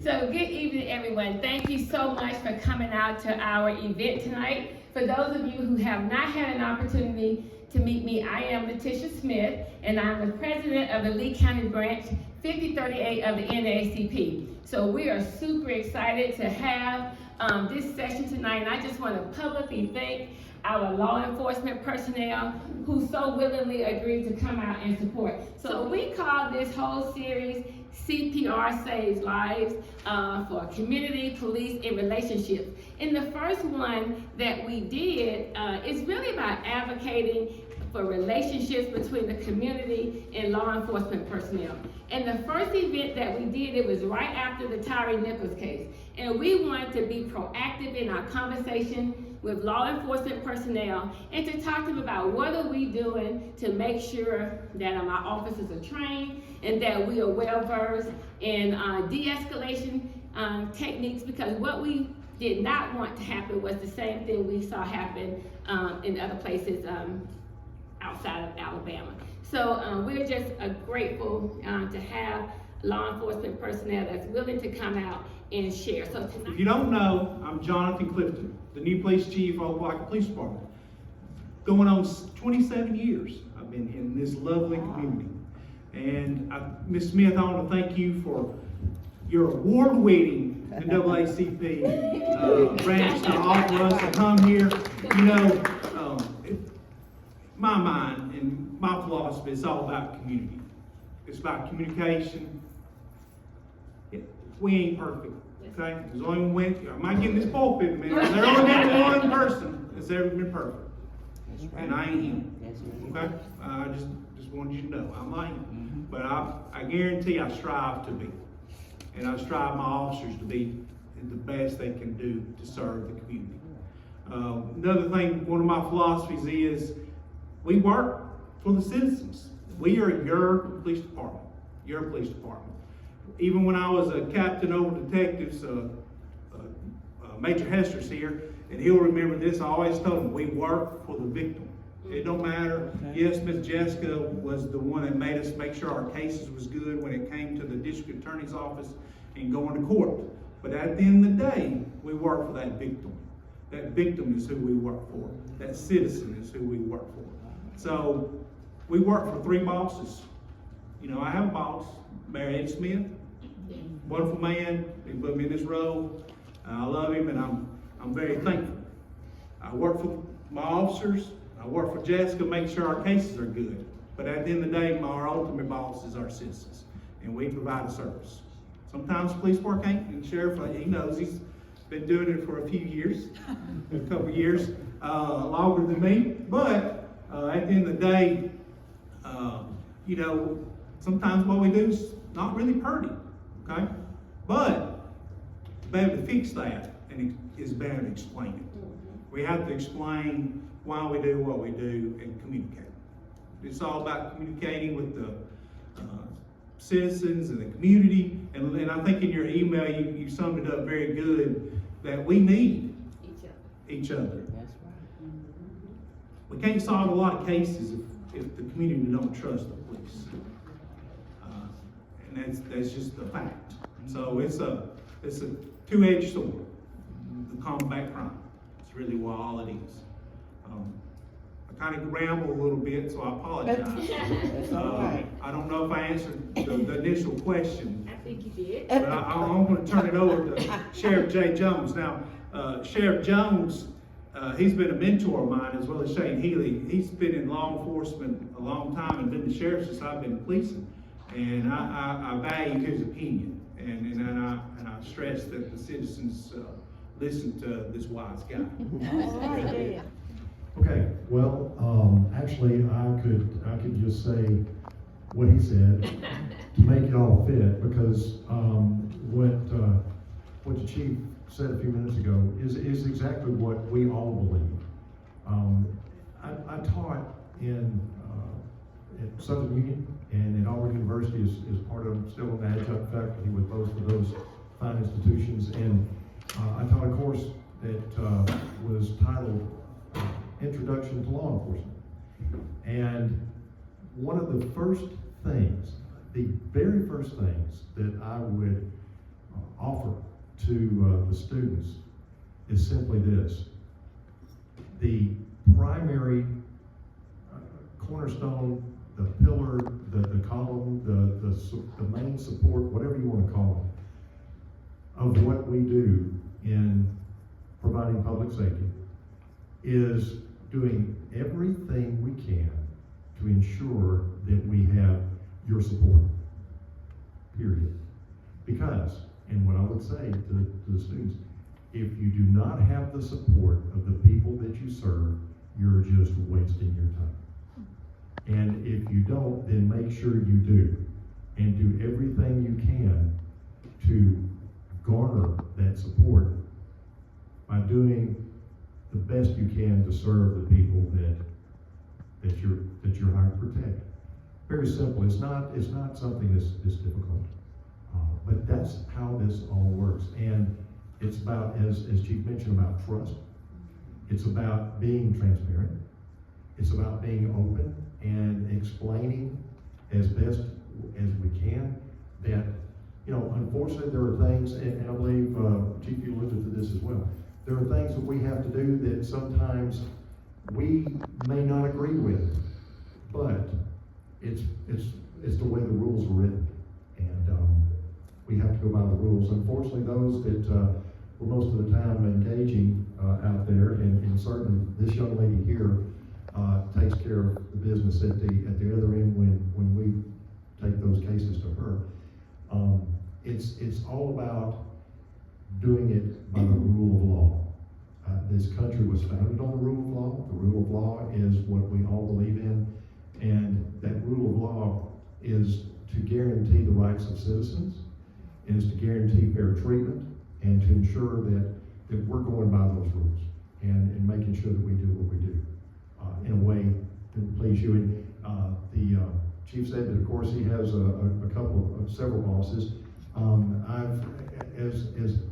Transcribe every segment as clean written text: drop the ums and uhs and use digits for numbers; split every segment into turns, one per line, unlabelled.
So good evening, everyone. Thank you so much for coming out to our event tonight. For those of you who have not had an opportunity to meet me, I am Letitia Smith, and I'm the president of the Lee County Branch 5038 of the NAACP. So we are super excited to have this session tonight, and I just want to publicly thank our law enforcement personnel who so willingly agreed to come out and support. So we call this whole series CPR Saves Lives for community, police, and relationships. And the first one that we did is really about advocating for relationships between the community and law enforcement personnel. And the first event that we did, it was right after the Tyree Nichols case. And we wanted to be proactive in our conversation with law enforcement personnel and to talk to them about what are we doing to make sure that our officers are trained and that we are well versed in de-escalation techniques, because what we did not want to happen was the same thing we saw happen in other places outside of Alabama. So we're just grateful to have law enforcement personnel that's willing to come out and share. So tonight,
if you don't know, I'm Jonathan Clifton, the new police chief of Opelika Police Department. Going on 27 years I've been in this lovely community. And Ms. Smith, I want to thank you for your award-winning NAACP branch to offer us to come here. You know, my mind and my philosophy is all about community. It's about communication. We ain't perfect, okay? There's only one way. I might get in this pulpit, man. There's only been one person that's ever been perfect, and I ain't him. Okay? I just wanted you to know I'm not him, but I guarantee I strive to be, and I strive my officers to be the best they can do to serve the community. Another thing, one of my philosophies is we work for the citizens. We are your police department. Your police department. Even when I was a captain over detectives, Major Hester's here, and he'll remember this. I always told him, we work for the victim. It don't matter. Yes, Miss Jessica was the one that made us make sure our cases was good when it came to the district attorney's office and going to court. But at the end of the day, we work for that victim. That victim is who we work for. That citizen is who we work for. So we work for three bosses. You know, I have a boss, Mayor Eddie Smith. Wonderful man. He put me in this role. I love him, and I'm very thankful. I work for my officers. I work for Jessica, make sure our cases are good. But at the end of the day, our ultimate boss is our citizens, and we provide a service. Sometimes police work ain't, and the sheriff, he knows, he's been doing it for a few years, a couple years, longer than me. But at the end of the day, you know, sometimes what we do is not really pretty, okay? But to be able to fix that and is better to explain it. We have to explain why we do what we do and communicate. It's all about communicating with the citizens and the community. And I think in your email you summed it up very good, that we need each other.
That's right.
We can't solve a lot of cases if the community don't trust the police. And that's just a fact. So it's a two-edged sword, the combat crime. It's really what all it is. I kind of ramble a little bit, so I apologize.
That's all right.
I don't know if I answered the initial question.
I think you did.
But I'm going to turn it over to Sheriff Jay Jones. Now, Sheriff Jones, he's been a mentor of mine, as well as Shane Healy. He's been in law enforcement a long time and been the sheriff since I've been policing. And I value his opinion, and I stress that the citizens listen to this wise guy.
Okay, well, actually, I could just say what he said to make it all fit, because what the chief said a few minutes ago is exactly what we all believe. I taught at Southern Union and at Auburn University is part of, still an adjunct faculty with both of those fine institutions, and I taught a course that was titled Introduction to Law Enforcement. And one of the first things, the very first things that I would offer to the students is simply this. The primary cornerstone, the pillar, the column, the main support, whatever you want to call it, of what we do in providing public safety is doing everything we can to ensure that we have your support, period. Because, and what I would say to the students, if you do not have the support of the people that you serve, you're just wasting your time. And if you don't, then make sure you do. And do everything you can to garner that support by doing the best you can to serve the people that you're hired to protect. Very simple. It's not something that's difficult. But that's how this all works. And it's about, as Chief mentioned, about trust. It's about being transparent. It's about being open and explaining as best as we can that, unfortunately there are things, and I believe Chief, you alluded to this as well, there are things that we have to do that sometimes we may not agree with, but it's the way the rules are written, and we have to go by the rules. Unfortunately, those that were most of the time engaging out there, and certainly this young lady here takes care of the business at the other end when we take those cases to her. It's all about doing it by the rule of law. This country was founded on the rule of law. The rule of law is what we all believe in, and that rule of law is to guarantee the rights of citizens, and is to guarantee fair treatment, and to ensure that we're going by those rules, and making sure that we do what we do in a way that will please you. And the chief said that, of course, he has several bosses. As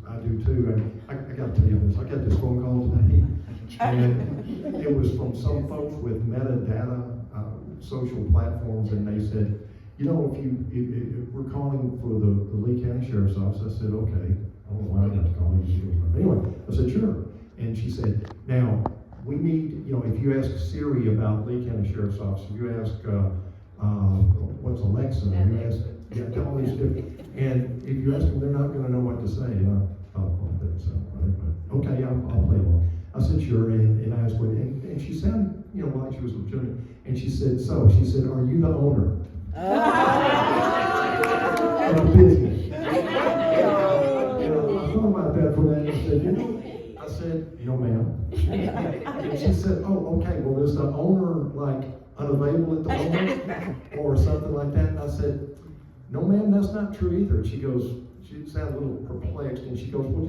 I do too, and I got to tell you this, I got this phone call today, and it was from some folks with metadata, social platforms, and they said, if we're calling for the Lee County Sheriff's Office, I said, okay, I don't know why I got to call you. Anyway, I said, sure. And she said, now, we need, if you ask Siri about Lee County Sheriff's Office, if you ask, what's Alexa, you ask, all these different, and if you ask them, they're not going to know what to say. That doesn't sound right, but okay, I'll play along. I said, sure, and I asked her, and she sounded, like she was legitimate. And she said, are you the owner of the business? I thought about that for a minute. I said, ma'am. And she said, oh, okay, well, is the owner, unavailable at the moment or something like that? And I said, no, ma'am, that's not true either. She sounded a little perplexed, and she goes, well,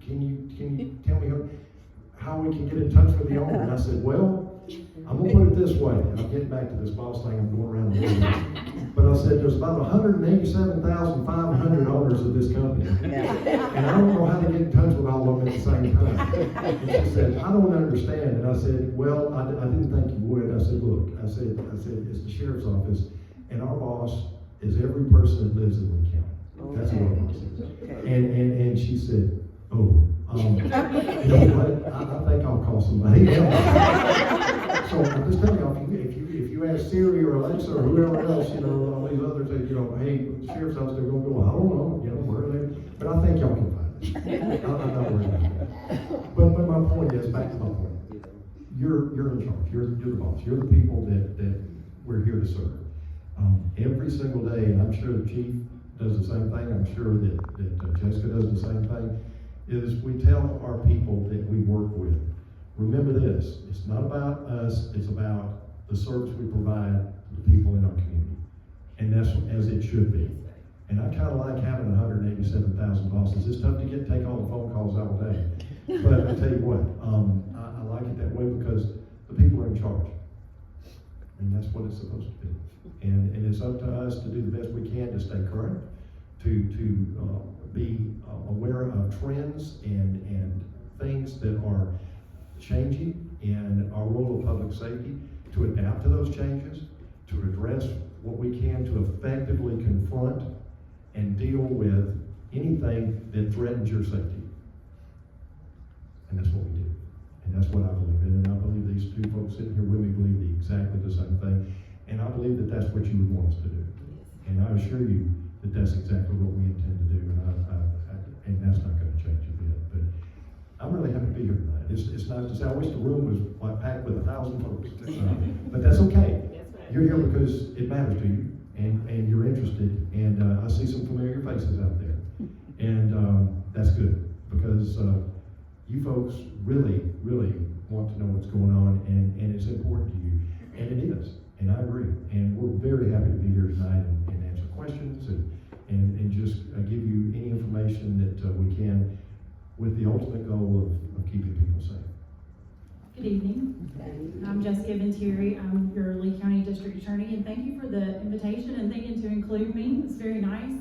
can you tell me how we can get in touch with the owner? And I said, well, I'm going to put it this way. I'm getting back to this boss thing. I'm going around the world. But I said, there's about 187,500 owners of this company. And I don't know how to get in touch with all of them at the same time. And she said, I don't understand. And I said, well, I didn't think you would. I said, look, I said, it's the sheriff's office, and our boss is every person that lives in Lee County. That's what our boss is. And she said, oh, you know what? I think I'll call somebody else. So I'm just telling you, if you ask Siri or Alexa or whoever else, all these others, hey, sheriff's office, they're going to go, I don't know, where are they? But I think y'all can find it. I'm not worried about that. But my point is, back to my point. You're in charge. You're the boss. You're the people that we're here to serve. Every single day, and I'm sure the chief does the same thing, I'm sure that Jessica does the same thing, is we tell our people that we work with, remember this, it's not about us, it's about the service we provide to the people in our community. And that's as it should be. And I kind of like having 187,000 bosses. It's tough to take all the phone calls all day. But I tell you what, I like it that way because the people are in charge. And that's what it's supposed to be. And it's up to us to do the best we can to stay current, to be aware of trends and things that are changing in our role of public safety, to adapt to those changes, to address what we can to effectively confront and deal with anything that threatens your safety. And that's what we do. And that's what I believe in. And I believe these two folks sitting here with me believe exactly the same thing. And I believe that that's what you would want us to do. And I assure you that that's exactly what we intend to do. And that's not going to change a bit. But I'm really happy to be here tonight. It's nice to say, I wish the room was like packed with 1,000 folks. But that's okay. You're here because it matters to you. And you're interested. And I see some familiar faces out there. And that's good. Because you folks really, really want to know what's going on, and it's important to you, and it is, and I agree. And we're very happy to be here tonight and answer questions and just give you any information that we can, with the ultimate goal of keeping people safe.
Good evening. I'm Jessica Ventieri. I'm your Lee County District Attorney, and thank you for the invitation and thinking to include me. It's very nice.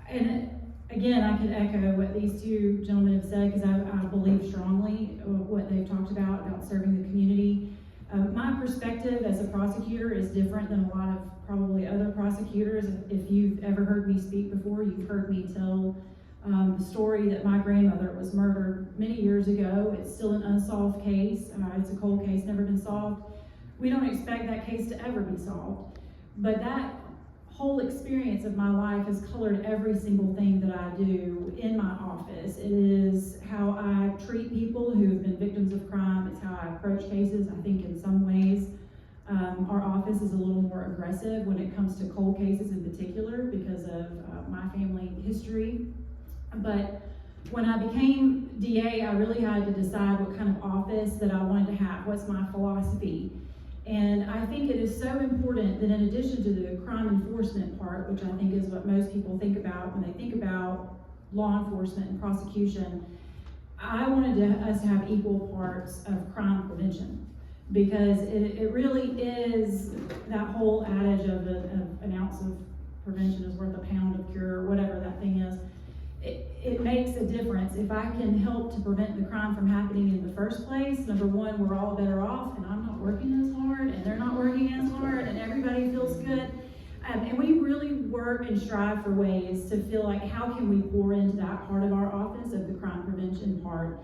And again, I could echo what these two gentlemen have said, because I believe strongly what they've talked about serving the community. My perspective as a prosecutor is different than a lot of probably other prosecutors. If you've ever heard me speak before, you've heard me tell the story that my grandmother was murdered many years ago. It's still an unsolved case. It's a cold case, never been solved. We don't expect that case to ever be solved. But that whole experience of my life has colored every single thing that I do in my office. It is how I treat people who have been victims of crime. It's how I approach cases. I think in some ways our office is a little more aggressive when it comes to cold cases in particular because of my family history. But when I became DA, I really had to decide what kind of office that I wanted to have. What's my philosophy? And I think it is so important that in addition to the crime enforcement part, which I think is what most people think about when they think about law enforcement and prosecution, I wanted us to have equal parts of crime prevention. Because it really is that whole adage of an ounce of prevention is worth a pound of cure, or whatever that thing is. It makes a difference. If I can help to prevent the crime from happening in the first place, number one, we're all better off, and I'm not working as hard, and they're not working as hard, and everybody feels good. And we really work and strive for ways to feel like, how can we pour into that part of our office of the crime prevention part?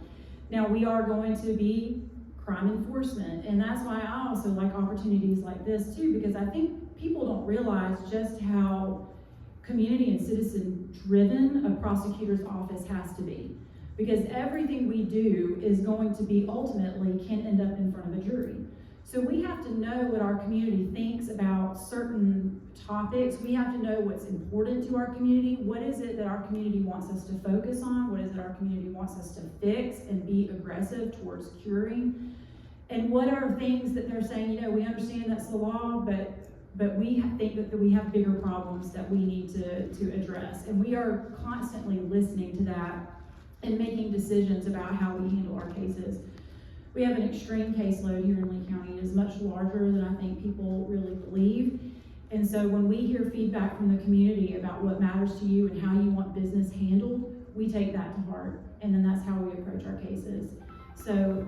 Now, we are going to be crime enforcement, and that's why I also like opportunities like this too, because I think people don't realize just how community and citizen driven a prosecutor's office has to be, because everything we do is going to be ultimately can end up in front of a jury. So we have to know what our community thinks about certain topics. We have to know what's important to our community. What is it that our community wants us to focus on? What is it our community wants us to fix and be aggressive towards curing? And what are things that they're saying, you know, we understand that's the law, but we think that we have bigger problems that we need to address. And we are constantly listening to that and making decisions about how we handle our cases. We have an extreme caseload here in Lee County. It is much larger than I think people really believe. And so when we hear feedback from the community about what matters to you and how you want business handled, we take that to heart. And then that's how we approach our cases. So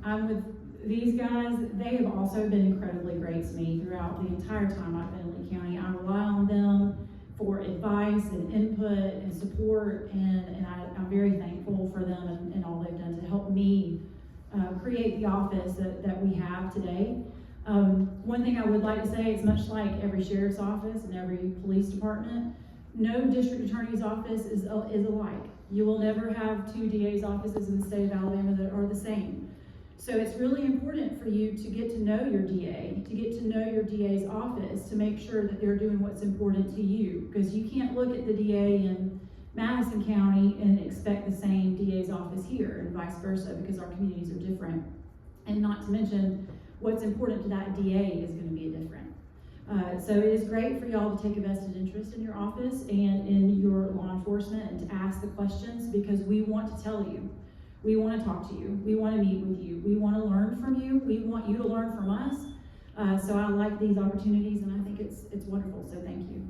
I'm with these guys. They have also been incredibly great to me throughout the entire time I've been in Lee County. I rely on them for advice and input and support, and I'm very thankful for them and all they've done to help me create the office that we have today. One thing I would like to say is, much like every sheriff's office and every police department, no district attorney's office is alike. You will never have two DA's offices in the state of Alabama that are the same. So it's really important for you to get to know your DA, to get to know your DA's office, to make sure that they're doing what's important to you. Because you can't look at the DA in Madison County and expect the same DA's office here, and vice versa, because our communities are different. And not to mention, what's important to that DA is going to be different. So it is great for y'all to take a vested interest in your office and in your law enforcement and to ask the questions, because we want to tell you. We want to talk to you. We want to meet with you. We want to learn from you. We want you to learn from us. So I like these opportunities, and I think it's wonderful. So thank you.